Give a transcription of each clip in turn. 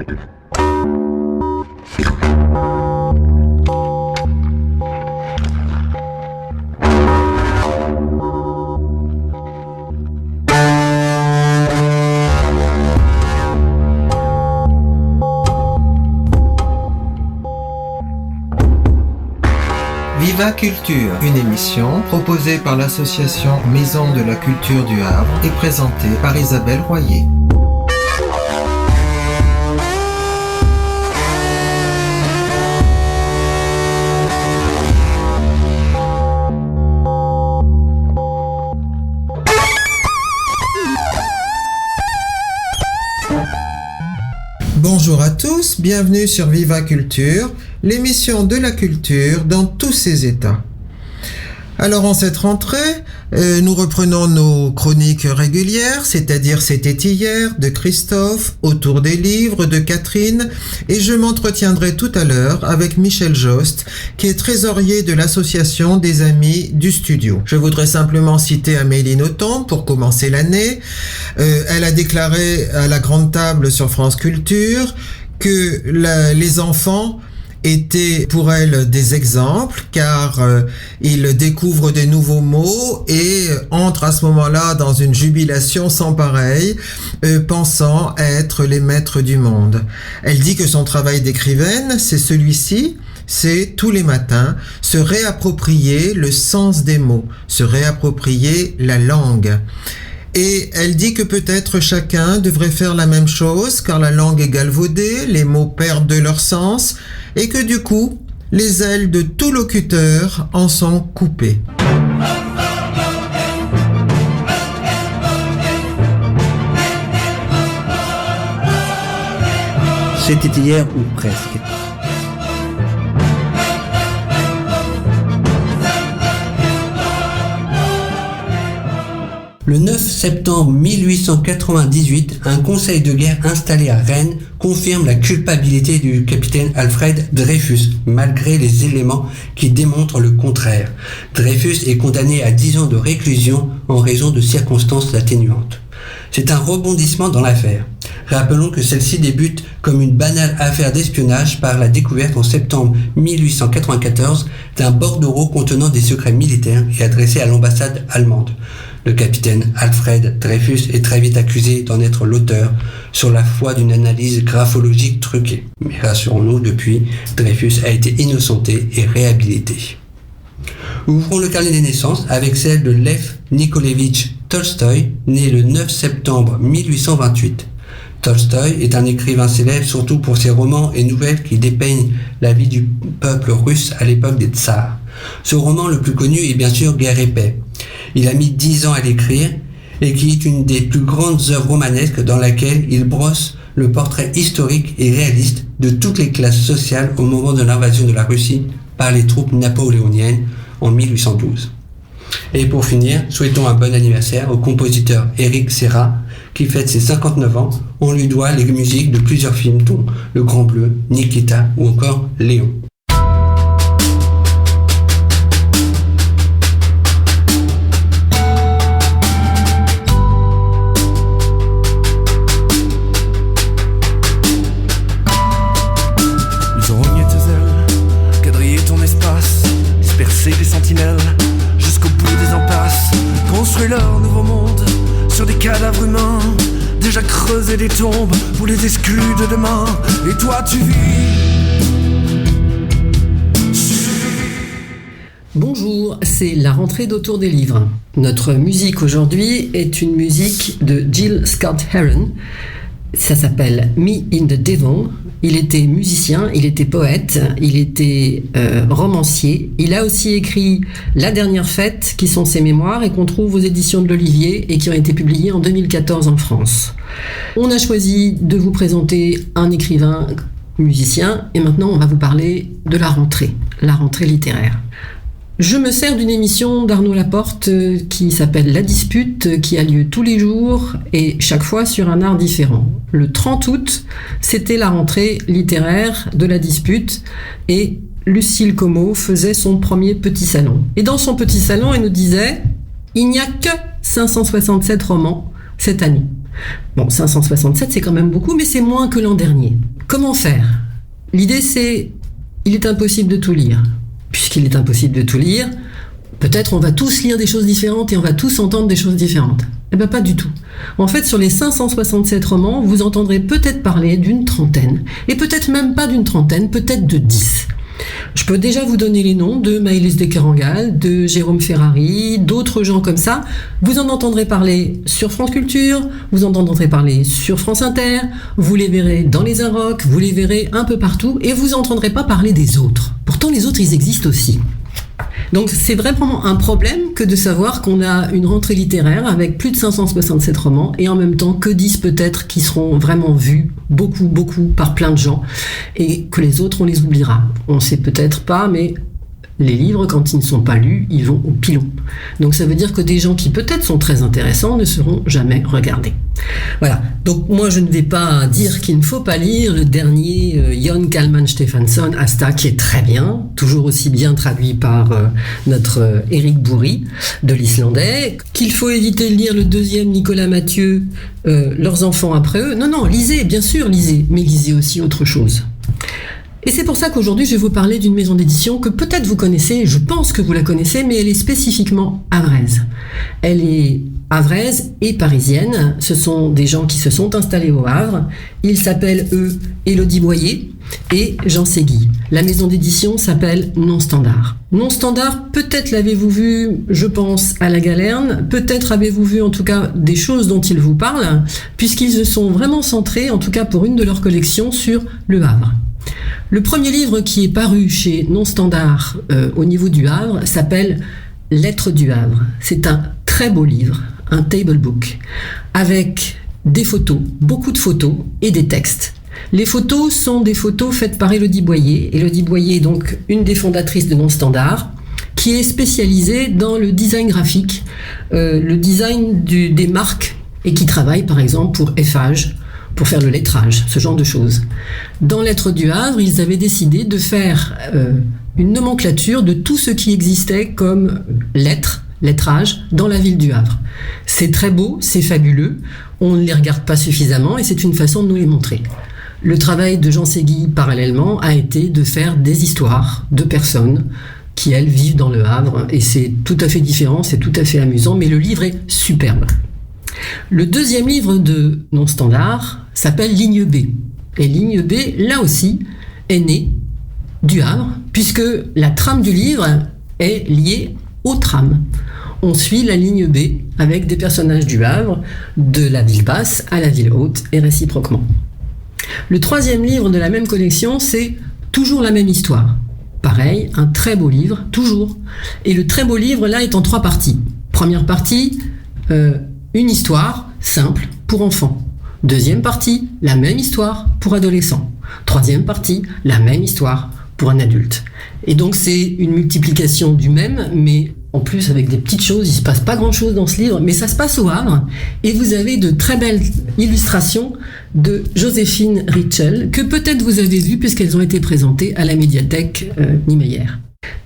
Viva Culture, une émission proposée par l'association Maison de la Culture du Havre et présentée par Isabelle Royer. Bonjour à tous, bienvenue sur Viva Culture, l'émission de la culture dans tous ses états. Alors en cette rentrée, nous reprenons nos chroniques régulières, c'est-à-dire C'était hier, de Christophe, Autour des livres, de Catherine, et je m'entretiendrai tout à l'heure avec Michel Jost, qui est trésorier de l'association des Amis du Studio. Je voudrais simplement citer Amélie Nothomb pour commencer l'année. Elle a déclaré à la grande table sur France Culture que les enfants étaient pour elle des exemples car ils découvrent des nouveaux mots et entrent à ce moment-là dans une jubilation sans pareil, pensant être les maîtres du monde. Elle dit que son travail d'écrivaine, c'est celui-ci, c'est tous les matins se réapproprier le sens des mots, se réapproprier la langue. Et elle dit que peut-être chacun devrait faire la même chose car la langue est galvaudée, les mots perdent de leur sens et que du coup, les ailes de tout locuteur en sont coupées. C'était hier ou presque. Le 9 septembre 1898, un conseil de guerre installé à Rennes confirme la culpabilité du capitaine Alfred Dreyfus, malgré les éléments qui démontrent le contraire. Dreyfus est condamné à 10 ans de réclusion en raison de circonstances atténuantes. C'est un rebondissement dans l'affaire. Rappelons que celle-ci débute comme une banale affaire d'espionnage par la découverte en septembre 1894 d'un bordereau contenant des secrets militaires et adressé à l'ambassade allemande. Le capitaine Alfred Dreyfus est très vite accusé d'en être l'auteur sur la foi d'une analyse graphologique truquée. Mais rassurons-nous, depuis, Dreyfus a été innocenté et réhabilité. Ouvrons le carnet des naissances avec celle de Lev Nikolaevitch Tolstoï, né le 9 septembre 1828. Tolstoï est un écrivain célèbre surtout pour ses romans et nouvelles qui dépeignent la vie du peuple russe à l'époque des tsars. Ce roman le plus connu est bien sûr Guerre et paix. Il a mis 10 ans à l'écrire et qui est une des plus grandes œuvres romanesques dans laquelle il brosse le portrait historique et réaliste de toutes les classes sociales au moment de l'invasion de la Russie par les troupes napoléoniennes en 1812. Et pour finir, souhaitons un bon anniversaire au compositeur Éric Serra qui fête ses 59 ans. On lui doit les musiques de plusieurs films dont Le Grand Bleu, Nikita ou encore Léon. Des sentinelles jusqu'au bout des impasses, construire leur nouveau monde sur des cadavres humains, déjà creuser des tombes pour les exclus de demain. Et toi tu vis. Bonjour, c'est la rentrée d'Autour des livres. Notre musique aujourd'hui est une musique de Gil Scott-Heron. Ça s'appelle Me in the Devil. Il était musicien, il était poète, il était romancier. Il a aussi écrit La dernière fête, qui sont ses mémoires et qu'on trouve aux éditions de l'Olivier et qui ont été publiées en 2014 en France. On a choisi de vous présenter un écrivain musicien et maintenant on va vous parler de la rentrée littéraire. Je me sers d'une émission d'Arnaud Laporte qui s'appelle La Dispute, qui a lieu tous les jours et chaque fois sur un art différent. Le 30 août, c'était la rentrée littéraire de La Dispute et Lucille Como faisait son premier petit salon. Et dans son petit salon, elle nous disait « Il n'y a que 567 romans cette année ». Bon, 567, c'est quand même beaucoup, mais c'est moins que l'an dernier. Comment faire ? L'idée c'est, il est impossible de tout lire. Puisqu'il est impossible de tout lire, peut-être on va tous lire des choses différentes et on va tous entendre des choses différentes. Eh bien pas du tout. En fait, sur les 567 romans, vous entendrez peut-être parler d'une trentaine, et peut-être même pas d'une trentaine, peut-être de 10. Je peux déjà vous donner les noms de Maëlys de Kerangal, de Jérôme Ferrari, d'autres gens comme ça. Vous en entendrez parler sur France Culture, vous en entendrez parler sur France Inter, vous les verrez dans les Inrocks, vous les verrez un peu partout, et vous n'entendrez pas parler des autres. Pourtant, les autres, ils existent aussi. Donc c'est vraiment un problème que de savoir qu'on a une rentrée littéraire avec plus de 567 romans et en même temps que 10 peut-être qui seront vraiment vus beaucoup par plein de gens et que les autres on les oubliera. On sait peut-être pas, mais les livres, quand ils ne sont pas lus, ils vont au pilon. Donc ça veut dire que des gens qui peut-être sont très intéressants ne seront jamais regardés. Voilà. Donc moi je ne vais pas dire qu'il ne faut pas lire le dernier Jón Kalman Stefánsson, Asta, qui est très bien, toujours aussi bien traduit par notre Éric Bourri de l'islandais, qu'il faut éviter de lire le deuxième Nicolas Mathieu, Leurs enfants après eux. Non, lisez, bien sûr lisez, mais lisez aussi autre chose. Et c'est pour ça qu'aujourd'hui, je vais vous parler d'une maison d'édition que peut-être vous connaissez, je pense que vous la connaissez, mais elle est spécifiquement havraise. Elle est havraise et parisienne. Ce sont des gens qui se sont installés au Havre. Ils s'appellent, eux, Élodie Boyer et Jean Segui. La maison d'édition s'appelle Non Standard. Non Standard, peut-être l'avez-vous vu, je pense, à la Galerne. Peut-être avez-vous vu, en tout cas, des choses dont ils vous parlent, puisqu'ils se sont vraiment centrés, en tout cas pour une de leurs collections, sur le Havre. Le premier livre qui est paru chez Non Standard au niveau du Havre s'appelle Lettres du Havre. C'est un très beau livre, un table book, avec des photos, beaucoup de photos et des textes. Les photos sont des photos faites par Élodie Boyer. Élodie Boyer est donc une des fondatrices de Non Standard, qui est spécialisée dans le design graphique, le design des marques, et qui travaille par exemple pour Eiffage, pour faire le lettrage, ce genre de choses. Dans Lettres du Havre, ils avaient décidé de faire une nomenclature de tout ce qui existait comme lettrage dans la ville du Havre. C'est très beau, c'est fabuleux, on ne les regarde pas suffisamment et c'est une façon de nous les montrer. Le travail de Jean Segui, parallèlement, a été de faire des histoires de personnes qui, elles, vivent dans le Havre, et c'est tout à fait différent, c'est tout à fait amusant, mais le livre est superbe. Le deuxième livre de Non Standard s'appelle Ligne B. Et Ligne B, là aussi, est née du Havre, puisque la trame du livre est liée au tram. On suit la ligne B avec des personnages du Havre, de la ville basse à la ville haute, et réciproquement. Le troisième livre de la même collection, c'est toujours la même histoire. Pareil, un très beau livre, toujours. Et le très beau livre, là, est en 3 parties. Première partie, une histoire simple pour enfants. Deuxième partie, la même histoire pour adolescents. Troisième partie, la même histoire pour un adulte. Et donc c'est une multiplication du même, mais en plus avec des petites choses. Il ne se passe pas grand chose dans ce livre, mais ça se passe au Havre. Et vous avez de très belles illustrations de Joséphine Ritschel, que peut-être vous avez vues puisqu'elles ont été présentées à la médiathèque Niemeyer.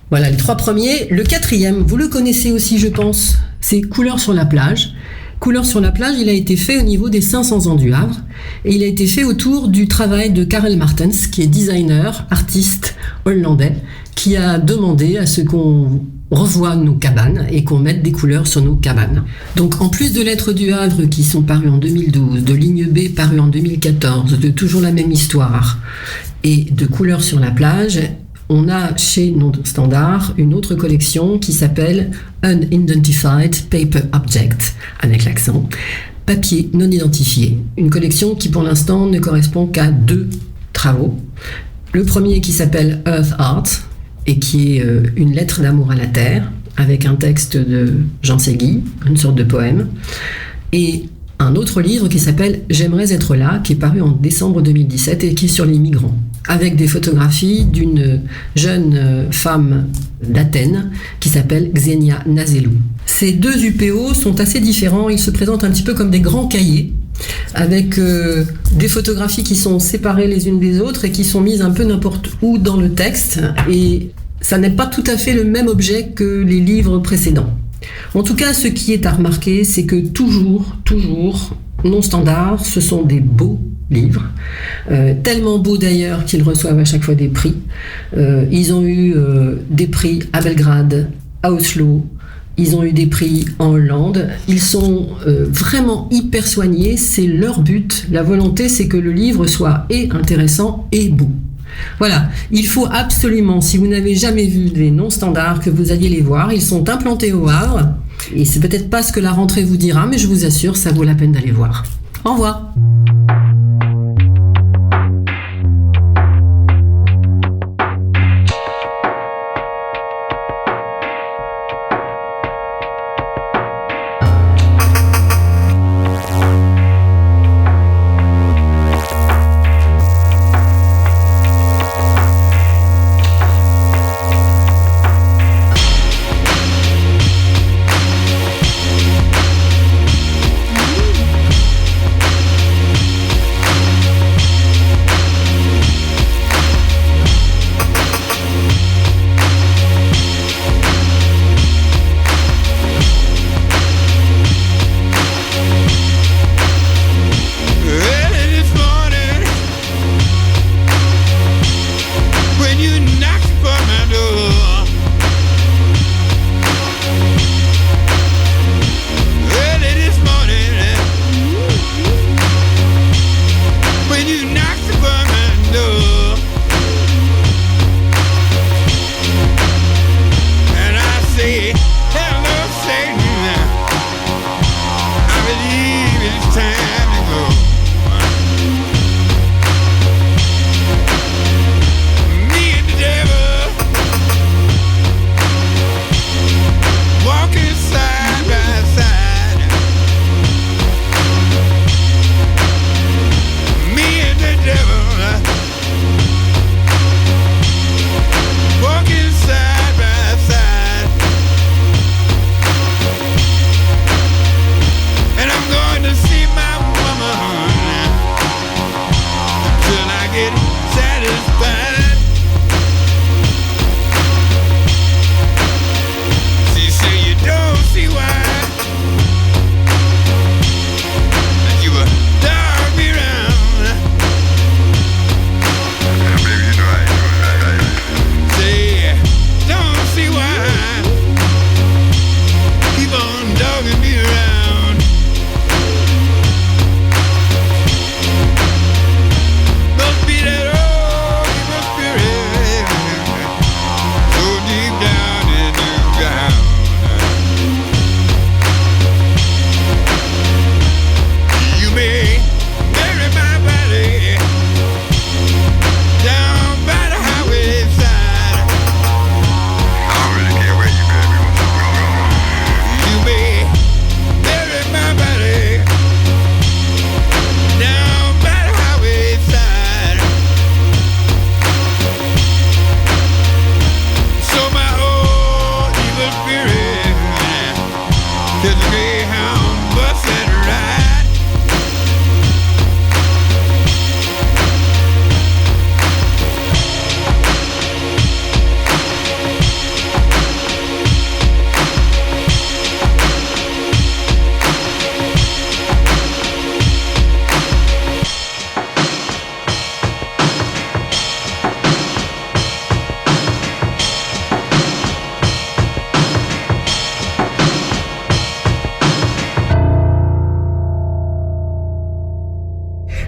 Voilà les 3 premiers. Le 4e, vous le connaissez aussi, je pense, c'est Couleurs sur la plage. Couleurs sur la plage, il a été fait au niveau des 500 ans du Havre et il a été fait autour du travail de Karel Martens, qui est designer, artiste hollandais, qui a demandé à ce qu'on revoie nos cabanes et qu'on mette des couleurs sur nos cabanes. Donc en plus de Lettres du Havre qui sont parues en 2012, de Ligne B parues en 2014, de Toujours la même histoire et de Couleurs sur la plage, on a chez Non Standard une autre collection qui s'appelle Unidentified Paper Object, avec l'accent, papier non identifié. Une collection qui pour l'instant ne correspond qu'à 2 travaux. Le premier qui s'appelle Earth Art et qui est une lettre d'amour à la terre avec un texte de Jean Segui, une sorte de poème. Et un autre livre qui s'appelle J'aimerais être là, qui est paru en décembre 2017 et qui est sur les migrants, avec des photographies d'une jeune femme d'Athènes qui s'appelle Xenia Nazelou. Ces 2 UPO sont assez différents, ils se présentent un petit peu comme des grands cahiers, avec des photographies qui sont séparées les unes des autres et qui sont mises un peu n'importe où dans le texte, et ça n'est pas tout à fait le même objet que les livres précédents. En tout cas, ce qui est à remarquer, c'est que toujours, Non Standard, ce sont des beaux livre, tellement beau d'ailleurs qu'ils reçoivent à chaque fois des prix. Ils ont eu des prix à Belgrade, à Oslo, ils ont eu des prix en Hollande. Ils sont vraiment hyper soignés, c'est leur but. La volonté, c'est que le livre soit et intéressant et beau. Voilà, il faut absolument, si vous n'avez jamais vu des non-standards, que vous alliez les voir. Ils sont implantés au Havre, et c'est peut-être pas ce que la rentrée vous dira, mais je vous assure, ça vaut la peine d'aller voir. Au revoir.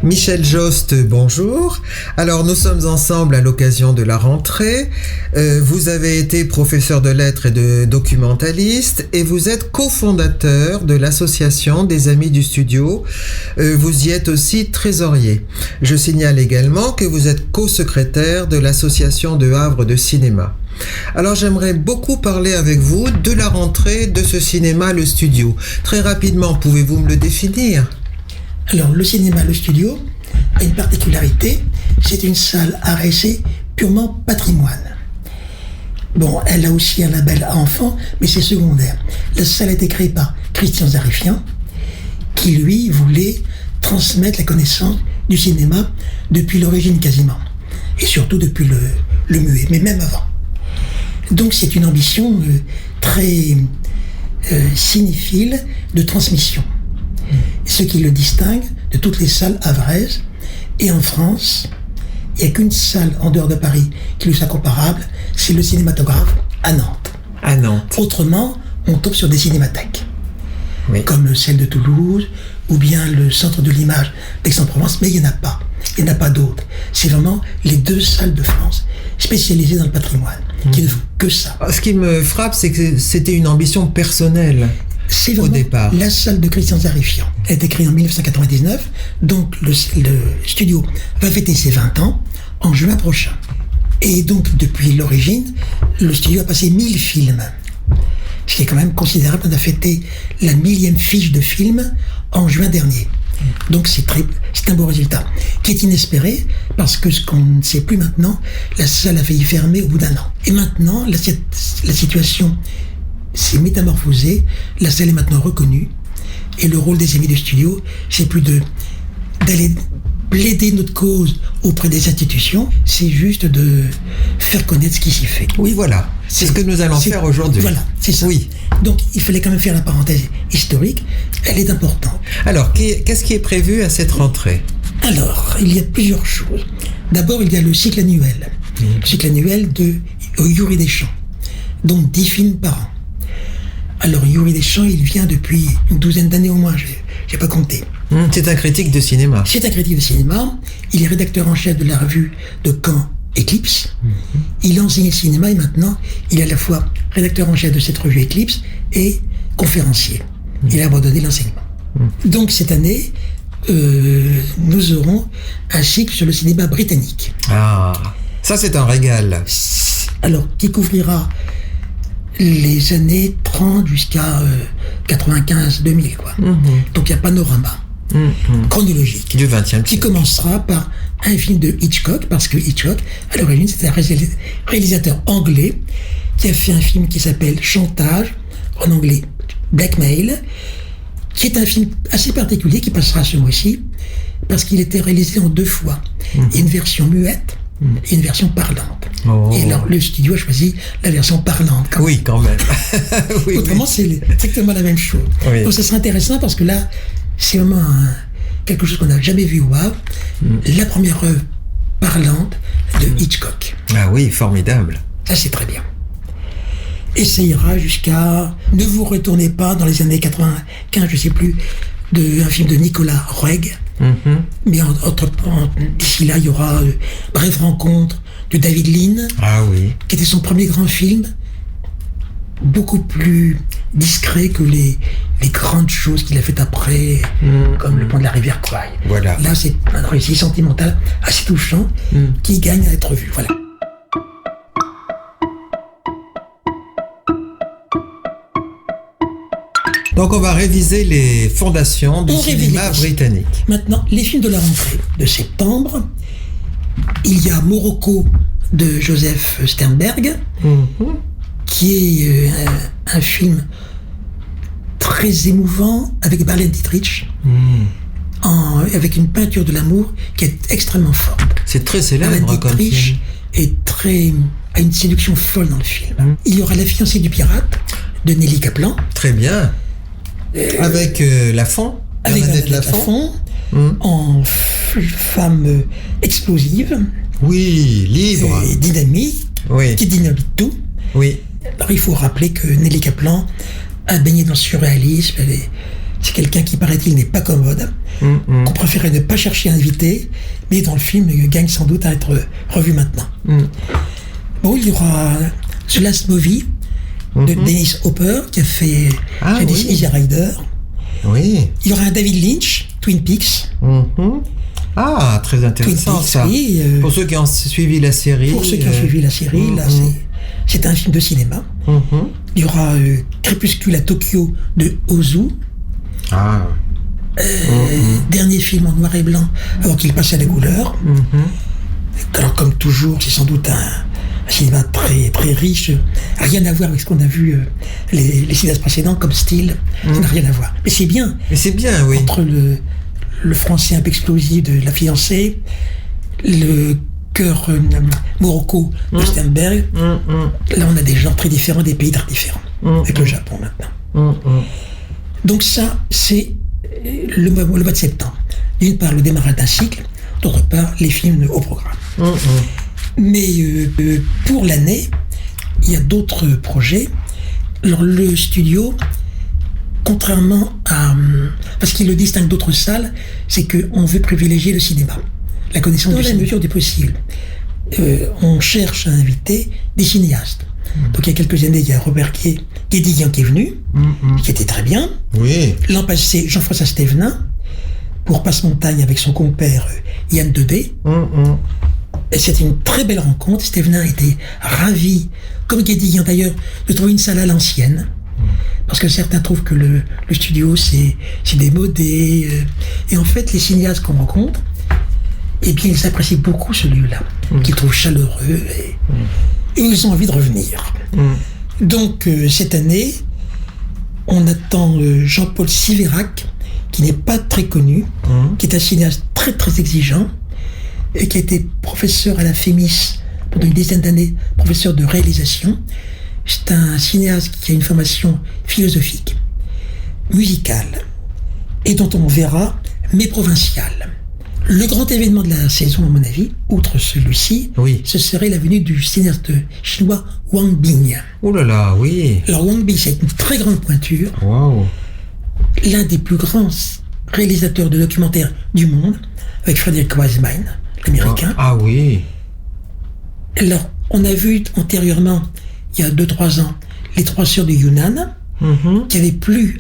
Michel Jost, bonjour. Alors nous sommes ensemble à l'occasion de la rentrée. Vous avez été professeur de lettres et de documentaliste et vous êtes cofondateur de l'association des Amis du Studio. Vous y êtes aussi trésorier. Je signale également que vous êtes co-secrétaire de l'association de Havre de cinéma. Alors j'aimerais beaucoup parler avec vous de la rentrée de ce cinéma, le studio. Très rapidement, pouvez-vous me le définir ? Alors, le cinéma, le studio, a une particularité, c'est une salle art et essai purement patrimoine. Bon, elle a aussi un label à enfants, mais c'est secondaire. La salle a été créée par Christian Zarifian, qui lui voulait transmettre la connaissance du cinéma depuis l'origine quasiment, et surtout depuis le muet, mais même avant. Donc c'est une ambition très cinéphile de transmission. Ce qui le distingue de toutes les salles havraises Et en France, il n'y a qu'une salle en dehors de Paris qui lui soit comparable, c'est le Cinématographe à Nantes. À Nantes. Autrement, on tombe sur des cinémathèques, Oui. comme celle de Toulouse, ou bien le Centre de l'Image d'Aix-en-Provence, mais il n'y en a pas. Il n'y en a pas d'autres. C'est vraiment les 2 salles de France spécialisées dans le patrimoine, qui ne font que ça. Ce qui me frappe, c'est que c'était une ambition personnelle. C'est Au vraiment départ. la salle de Christian Zarifian. Elle a été créée en 1999, donc le studio va fêter ses 20 ans en juin prochain. Et donc, depuis l'origine, le studio a passé 1000 films. Ce qui est quand même considérable. On a fêté la 1000e fiche de film en juin dernier. Donc c'est un beau résultat, qui est inespéré, parce que ce qu'on ne sait plus maintenant, la salle a failli fermer au bout d'1 an. Et maintenant, la situation s'est métamorphosée, la salle est maintenant reconnue, et le rôle des amis du studio, c'est plus d'aller plaider notre cause auprès des institutions, c'est juste de faire connaître ce qui s'y fait. Oui, voilà. C'est ce que nous allons faire aujourd'hui. Voilà, c'est ça. Oui. Donc, il fallait quand même faire la parenthèse historique. Elle est importante. Alors, qu'est-ce qui est prévu à cette rentrée? Alors, il y a plusieurs choses. D'abord, il y a le cycle annuel. Le cycle annuel de Yuri Deschamps. Donc, 10 films par an. Alors, Yuri Deschamps, il vient depuis une douzaine d'années au moins, j'ai pas compté. C'est un critique de cinéma. C'est un critique de cinéma. Il est rédacteur en chef de la revue de Caen Eclipse. Il a enseigné le cinéma et maintenant, il est à la fois rédacteur en chef de cette revue Eclipse et conférencier. Il a abandonné l'enseignement. Donc, cette année, nous aurons un cycle sur le cinéma britannique. Ah, ça c'est un régal. Alors, qui couvrira les années 30 jusqu'à 95-2000, quoi. Donc, il y a un panorama chronologique Du 20e siècle. qui commencera par un film de Hitchcock, parce que Hitchcock, à l'origine, c'était un réalisateur anglais qui a fait un film qui s'appelle Chantage, en anglais Blackmail, qui est un film assez particulier qui passera ce mois-ci, parce qu'il était réalisé en 2 fois. Il y a une version muette et une version parlante. Oh. Et alors, le studio a choisi la version parlante. Quand Oui, quand même. Oui, Autrement, c'est exactement la même chose. Oui. Donc, ça sera intéressant parce que là, c'est vraiment quelque chose qu'on n'a jamais vu au Havre. La première œuvre parlante de Hitchcock. Ah oui, formidable. Ça, c'est très bien. Et ça ira jusqu'à... Ne vous retournez pas dans les années 95, je sais plus, un film de Nicolas Roeg. Mais d'ici là, il y aura Brève rencontre de David Lean, Ah oui. qui était son premier grand film, beaucoup plus discret que les grandes choses qu'il a faites après, comme Le pont de la rivière Kwai. Voilà. Là, c'est un récit sentimental assez touchant qui gagne à être vu. Voilà. Donc on va réviser les fondations du On révise cinéma les- britannique. Maintenant, les films de la rentrée de septembre, il y a Morocco de Joseph Sternberg, qui est un film très émouvant avec Marlène Dietrich, avec une peinture de l'amour qui est extrêmement forte. C'est très Marlène célèbre comme film. Dietrich a une séduction folle dans le film. Il y aura La fiancée du pirate de Nelly Kaplan, Très bien. Avec Lafont, avec Bernadette Bernadette Lafont. Lafont, en femme explosive Oui, libre. et dynamique, Oui, qui dynamite tout. oui. Alors il faut rappeler que Nelly Kaplan a baigné dans le surréalisme. C'est quelqu'un qui, paraît-il, n'est pas commode, qu'on préférait ne pas chercher à inviter, mais dans le film gagne sans doute à être revu maintenant. Bon, il y aura The Last Movie de Dennis Hopper, qui a fait Ah, Jadis oui. Easy Rider. Oui. Il y aura un David Lynch, Twin Peaks. Ah, très intéressant Twin Peaks, ça. oui, Pour ceux qui ont suivi la série. Pour ceux qui ont suivi la série, là, c'est un film de cinéma. Il y aura Crépuscule à Tokyo de Ozu. Ah, Dernier film en noir et blanc avant qu'il passe à la couleur. Alors, comme toujours, c'est sans doute un cinéma très, très riche. Rien à voir avec ce qu'on a vu les cinéastes précédents, comme Style. Ça n'a rien à voir. Mais c'est bien. mais c'est bien, oui. Entre le français un peu explosif de La fiancée, le cœur Morocco de Sternberg. Là, on a des genres très différents, des pays très différents. Avec le Japon maintenant. Donc ça, c'est le mois de septembre. D'une part, le démarrage d'un cycle. d'autre part les films au programme. Mais pour l'année, il y a d'autres projets. Alors le studio, contrairement à... Parce qu'il le distingue d'autres salles, c'est qu'on veut privilégier le cinéma, la connaissance dans la mesure du possible. On cherche à inviter des cinéastes. Donc il y a quelques années, il y a Robert Guédiguian qui est venu, qui était très bien. Oui. L'an passé, Jean-François Stévenin, pour Passe-Montagne avec son compère Yann Dedé. Et c'était une très belle rencontre. Stévenin était ravi, comme Guédiguian d'ailleurs, de trouver une salle à l'ancienne. Parce que certains trouvent que le studio, c'est démodé. Et en fait, les cinéastes qu'on rencontre, eh bien, ils apprécient beaucoup ce lieu-là, qu'ils trouvent chaleureux et ils ont envie de revenir. Donc, cette année, on attend Jean-Paul Siverac, qui n'est pas très connu, qui est un cinéaste très très exigeant, et qui a été professeur à la FEMIS pendant une dizaine d'années, professeur de réalisation. C'est un cinéaste qui a une formation philosophique, musicale, et dont on verra, mais provinciale. Le grand événement de la saison, à mon avis, outre celui-ci, ce serait la venue du cinéaste chinois Wang Bing. Oh là là, oui. Alors Wang Bing, c'est une très grande pointure. Wow. L'un des plus grands réalisateurs de documentaires du monde, avec Frederick Wiseman, l'américain. Ah oui. Alors, on a vu antérieurement, il y a 2-3 ans, les 3 sœurs de Yunnan, qui avaient plu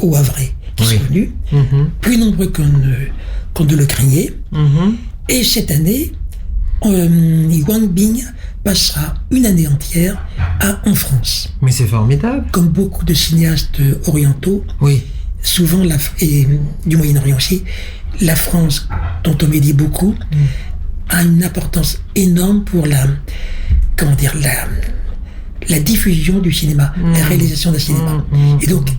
au Havre, qui sont venus, plus nombreux qu'on ne le craignait. Et cette année, Wang Bing passera une année entière en France. Mais c'est formidable. Comme beaucoup de cinéastes orientaux, souvent, et du Moyen-Orient aussi, la France, dont on médit beaucoup, a une importance énorme pour la diffusion du cinéma, la réalisation d'un cinéma. Et donc,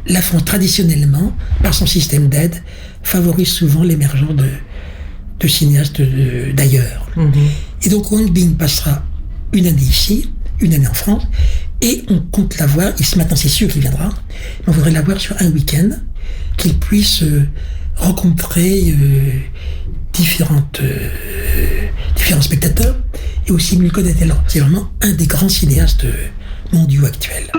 la France, traditionnellement, par son système d'aide, favorise souvent l'émergence de cinéastes d'ailleurs. Et donc, Wang Bing passera une année ici, une année en France, et on compte la voir, et ce matin c'est sûr qu'il viendra, mais on voudrait la voir sur un week-end, qu'il puisse rencontrer différents spectateurs, et aussi mieux connaître. Alors, c'est vraiment un des grands cinéastes mondiaux actuels.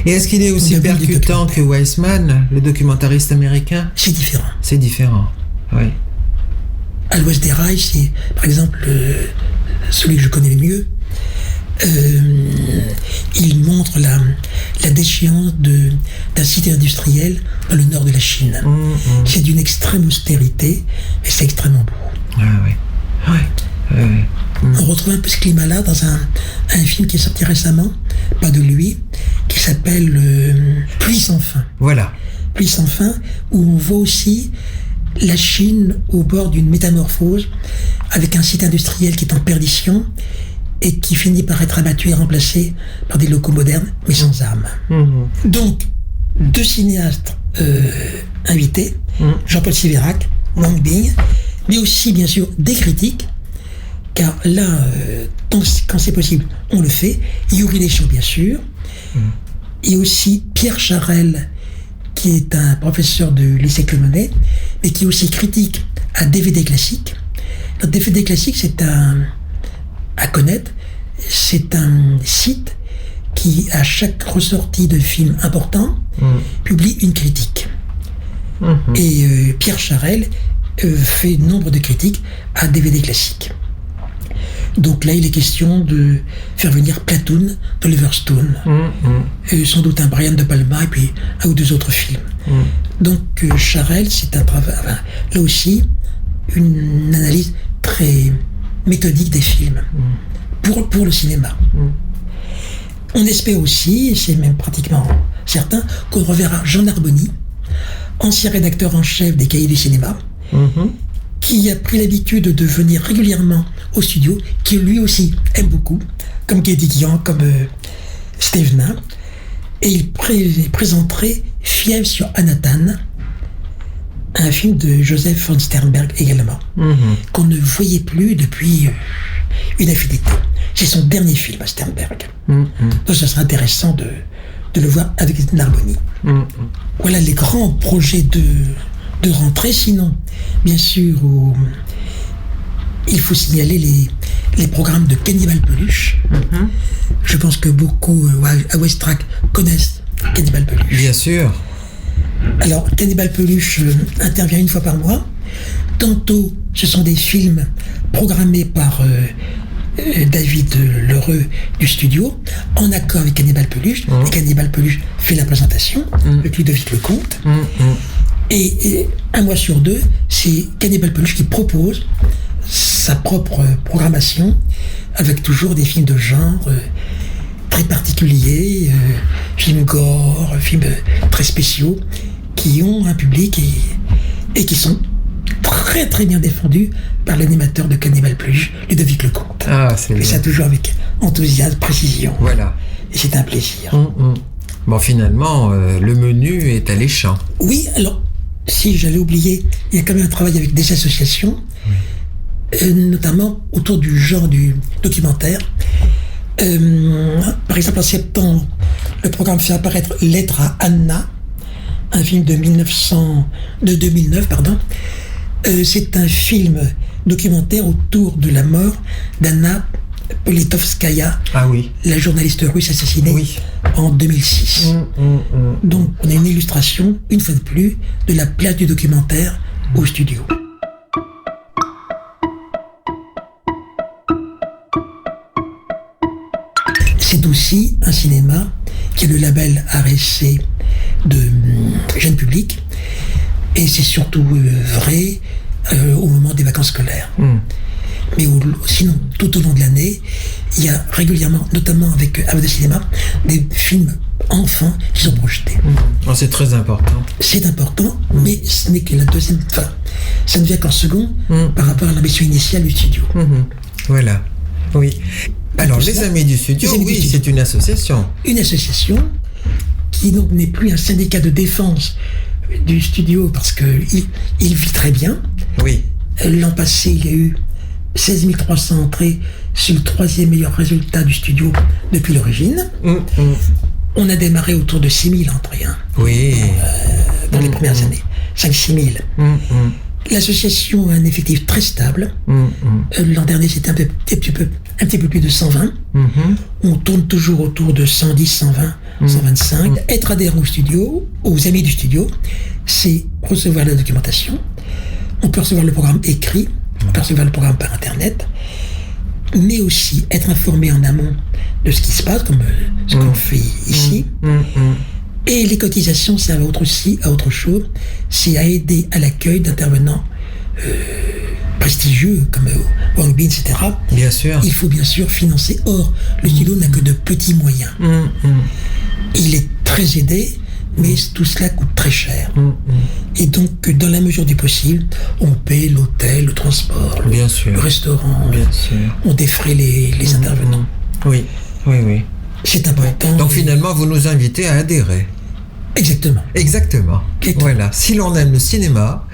Et est-ce qu'il est aussi percutant que Wiseman, le documentariste américain? C'est différent. C'est différent, oui. À l'Ouest des Rails, c'est par exemple celui que je connais le mieux. Il montre la déchéance d'un site industriel dans le nord de la Chine. C'est d'une extrême austérité, mais c'est extrêmement beau. On retrouve un peu ce climat-là dans un film qui est sorti récemment, pas de lui, qui s'appelle Pluie sans fin. Voilà. Pluie sans fin, où on voit aussi la Chine au bord d'une métamorphose, avec un site industriel qui est en perdition et qui finit par être abattu et remplacé par des locaux modernes, mais sans âme. Donc, 2 cinéastes invités, Jean-Paul Siverac, Wang Bing, mais aussi, bien sûr, des critiques, car là, quand c'est possible, on le fait. Yuri Deschamps, bien sûr, et aussi Pierre Charel, qui est un professeur de lycée Clemonet, mais qui est aussi critique à DVD Classique. Le DVD Classique, c'est à connaître, c'est un site qui, à chaque ressortie de film important, publie une critique. Et Pierre Charel fait nombre de critiques à DVD Classique. Donc là, il est question de faire venir Platoon d'Oliver Stone, et sans doute un Brian De Palma, et puis 1 ou 2 autres films. Donc Charel, c'est un travail, là aussi, une analyse très méthodique des films, pour le cinéma. On espère aussi, et c'est même pratiquement certain, qu'on reverra Jean Narboni, ancien rédacteur en chef des Cahiers du cinéma, qui a pris l'habitude de venir régulièrement au studio, qui lui aussi aime beaucoup, comme Guédiguian, comme Stévenin, et il présenterait Fièvre sur Anatane, un film de Joseph von Sternberg également, qu'on ne voyait plus depuis une infinité. C'est son dernier film à Sternberg. Donc ça serait intéressant de de le voir avec Narboni. Voilà les grands projets de rentrée. Sinon, bien sûr, il faut signaler les programmes de Cannibal Peluche. Je pense que beaucoup à Westrack connaissent Cannibal Peluche. Bien sûr. Alors, Cannibal Peluche intervient une fois par mois. Tantôt, ce sont des films programmés par David Lheureux du studio, en accord avec Cannibal Peluche. Et Cannibal Peluche fait la présentation, avec Ludovic Lecomte. Et un mois sur deux, c'est Cannibal Peluche qui propose sa propre programmation, avec toujours des films de genre très particuliers, films gore, films très spéciaux, qui ont un public et qui sont très très bien défendus par l'animateur de Cannibal Peluche, Ludovic Lecomte. Ah, c'est Et bien. ça toujours avec enthousiasme, précision. Voilà. Et c'est un plaisir. Bon, finalement, le menu est alléchant. Oui, alors, si j'allais oublier, il y a quand même un travail avec des associations, notamment autour du genre du documentaire. Par exemple, en septembre, le programme fait apparaître Lettre à Anna, un film de 2009, pardon. C'est un film documentaire autour de la mort d'Anna Politkovskaya, Ah oui. la journaliste russe assassinée Oui. en 2006. Donc, on a une illustration, une fois de plus, de la place du documentaire au studio. C'est aussi un cinéma qui est le label RSC de jeune public, et c'est surtout vrai au moment des vacances scolaires. Mais sinon, tout au long de l'année, il y a régulièrement, notamment avec Havre Cinéma, des films enfants qui sont projetés. Oh, c'est très important. C'est important, mais ce n'est que la deuxième. Enfin, ça ne vient qu'en second par rapport à l'ambition initiale du studio. Voilà. Oui. Alors, tout les ça, Amis du Studio, les Amis du oui, Studio. c'est une association. Une association qui donc n'est plus un syndicat de défense du studio parce qu'il vit très bien. Oui. L'an passé, il y a eu 16 300 entrées, c'est le troisième meilleur résultat du studio depuis l'origine. On a démarré autour de 6 000 entrées Oui. dans les premières années, 5-6 000. L'association a un effectif très stable. L'an dernier, c'était un petit peu plus de 120. On tourne toujours autour de 110, 120, 125. Être adhérent au studio, aux amis du studio, c'est recevoir la documentation. On peut recevoir le programme écrit, on peut recevoir le programme par Internet, mais aussi être informé en amont de ce qui se passe, comme ce qu'on fait ici. Et les cotisations servent à autre chose, c'est à aider à l'accueil d'intervenants prestigieux comme Wang Bin, etc. Bien sûr. Il faut bien sûr financer. Or, le studio n'a que de petits moyens. Il est très aidé, mais tout cela coûte très cher. Et donc, dans la mesure du possible, on paie l'hôtel, le transport, Bien sûr. le restaurant, Bien sûr. on défraie les intervenants. Oui. Oui, oui. C'est important. Donc finalement, vous nous invitez à adhérer. Exactement. Exactement. Exactement. Voilà. Si l'on aime le cinéma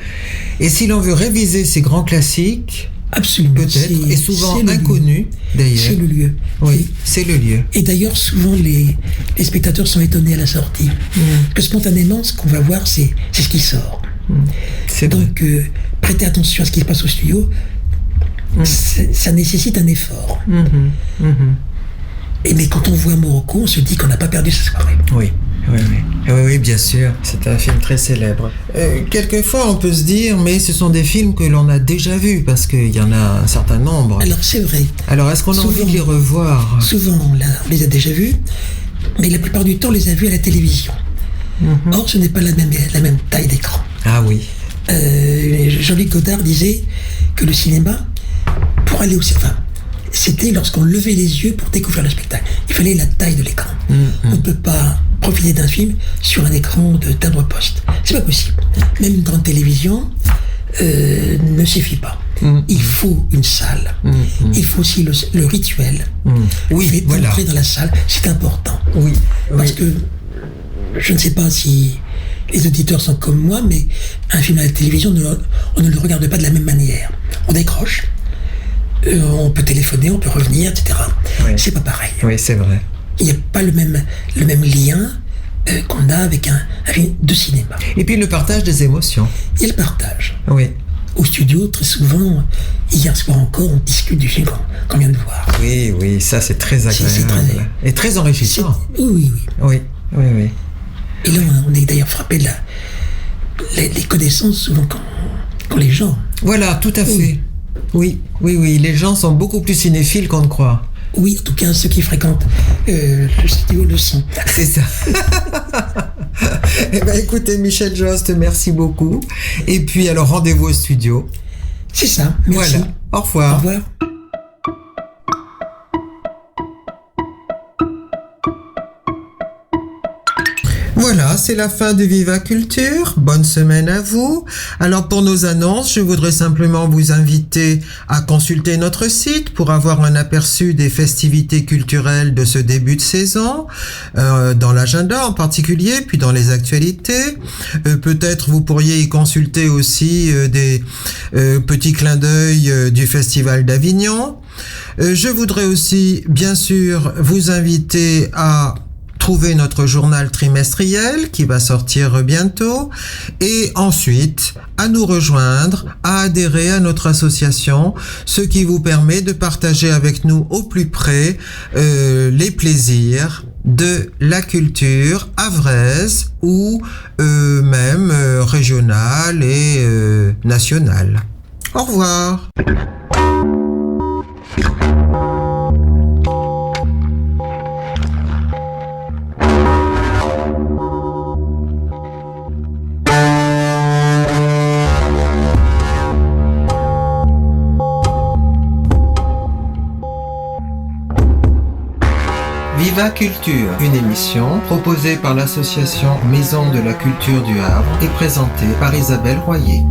et si l'on veut réviser ces grands classiques, Absolument. peut-être, et souvent c'est le lieu. inconnus d'ailleurs. C'est le lieu. Oui, c'est le lieu. Et d'ailleurs, souvent, les spectateurs sont étonnés à la sortie. Parce que spontanément, ce qu'on va voir, c'est ce qui sort. C'est vrai. Donc, prêtez attention à ce qui se passe au studio. Ça nécessite un effort. Mais quand on voit Morocco, on se dit qu'on n'a pas perdu sa soirée. Oui. Oui, bien sûr. C'est un film très célèbre. Quelquefois, on peut se dire, mais ce sont des films que l'on a déjà vus, parce qu'il y en a un certain nombre. Alors, c'est vrai. Alors, est-ce qu'on a envie de les revoir? Souvent, on les a déjà vus, mais la plupart du temps, on les a vus à la télévision. Or, ce n'est pas la même taille d'écran. Ah oui. Jean-Luc Godard disait que le cinéma, pour aller au cinéma, c'était lorsqu'on levait les yeux pour découvrir le spectacle. Il fallait la taille de l'écran. On ne peut pas profiter d'un film sur un écran de timbre-poste. C'est pas possible. Même une grande télévision ne suffit pas. Il faut une salle. Il faut aussi le rituel. Oui, voilà. Entrer dans la salle, c'est important. Oui. Parce que je ne sais pas si les auditeurs sont comme moi, mais un film à la télévision, on ne le regarde pas de la même manière. On décroche. On peut téléphoner, on peut revenir, etc. Oui. C'est pas pareil. Oui, c'est vrai. Il n'y a pas le même lien qu'on a avec un film de cinéma. Et puis le partage des émotions. Et le partage. Oui. Au studio, très souvent, hier soir encore, on discute du film qu'on vient de voir. Oui, oui, ça c'est très agréable. Et très enrichissant. Oui. Oui. Et là, on est d'ailleurs frappé de les connaissances souvent qu'ont les gens. Voilà, tout à fait. Oui. Les gens sont beaucoup plus cinéphiles qu'on ne croit. Oui, en tout cas, ceux qui fréquentent le studio le sont. C'est ça. Eh bien, écoutez, Michel Jost, merci beaucoup. Et puis, alors, rendez-vous au studio. C'est ça, merci. Voilà. Au revoir. Au revoir. Voilà, c'est la fin de Viva Culture. Bonne semaine à vous. Alors pour nos annonces, je voudrais simplement vous inviter à consulter notre site pour avoir un aperçu des festivités culturelles de ce début de saison, dans l'agenda en particulier, puis dans les actualités. Peut-être vous pourriez y consulter aussi des petits clins d'œil du Festival d'Avignon. Je voudrais aussi, bien sûr, vous inviter à trouver notre journal trimestriel qui va sortir bientôt et ensuite à nous rejoindre, à adhérer à notre association, ce qui vous permet de partager avec nous au plus près les plaisirs de la culture havraise ou même régionale et nationale. Au revoir. Viva Culture, une émission proposée par l'association Maison de la Culture du Havre et présentée par Isabelle Royer.